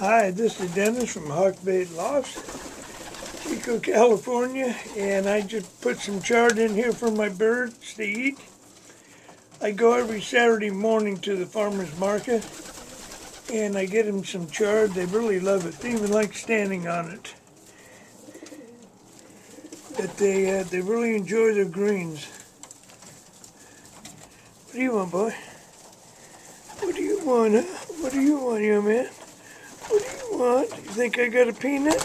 Hi, this is Dennis from Hawkbait Lofts, Chico, California, and I just put some chard in here for my birds to eat. I go every Saturday morning to the farmer's market, and I get them some chard. They really love it. They even like standing on it. But they really enjoy their greens. What do you want, boy? What do you want, huh? What do you want, young man? What do you want? You think I got a peanut?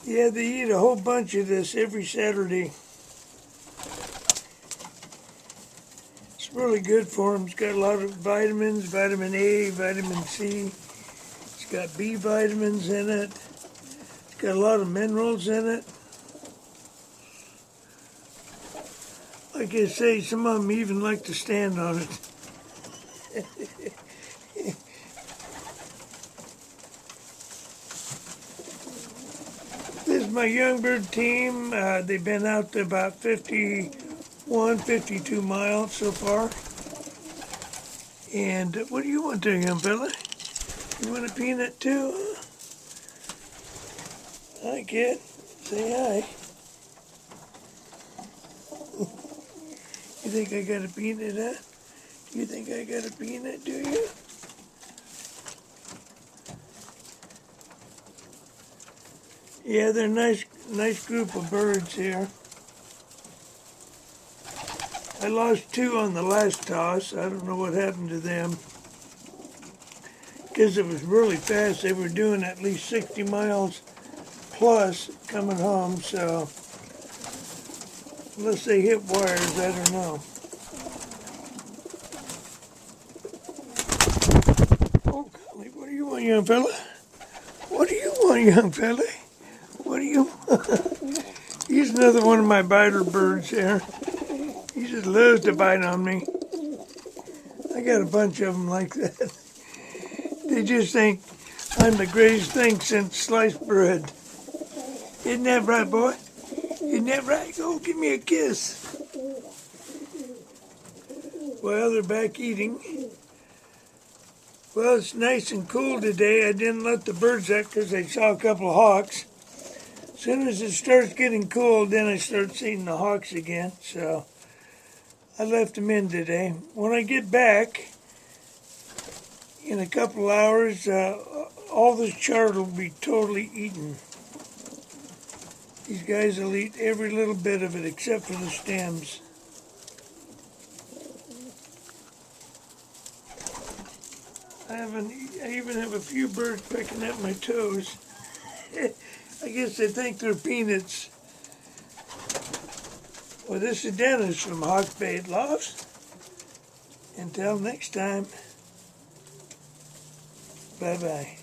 Yeah, they eat a whole bunch of this every Saturday. It's really good for them. It's got a lot of vitamins, vitamin A, vitamin C. It's got B vitamins in it. It's got a lot of minerals in it. Like I say, some of them even like to stand on it. This is my young bird team. They've been out to about 51, 52 miles so far. And what do you want there, young fella? You want a peanut too? Huh? Hi, kid. Say hi. You think I got a peanut, huh? You think I got a peanut, do you? Yeah, they're a nice group of birds here. I lost two on the last toss. I don't know what happened to them. Because it was really fast. They were doing at least 60 miles plus coming home, so unless they hit wires, I don't know. Oh, golly, what do you want, young fella? What do you want, young fella? What do you want? He's another one of my biter birds there. He just loves to bite on me. I got a bunch of them like that. They just think I'm the greatest thing since sliced bread. Isn't that right, boy? Isn't that right? Go give me a kiss. Well, they're back eating. Well, it's nice and cool today. I didn't let the birds out because I saw a couple of hawks. As soon as it starts getting cold, then I start seeing the hawks again. So I left them in today. When I get back in a couple of hours, all this chard will be totally eaten. These guys will eat every little bit of it except for the stems. I even have a few birds picking at my toes. I guess they think they're peanuts. Well, this is Dennis from Hawkbait Lofts. Until next time, bye-bye.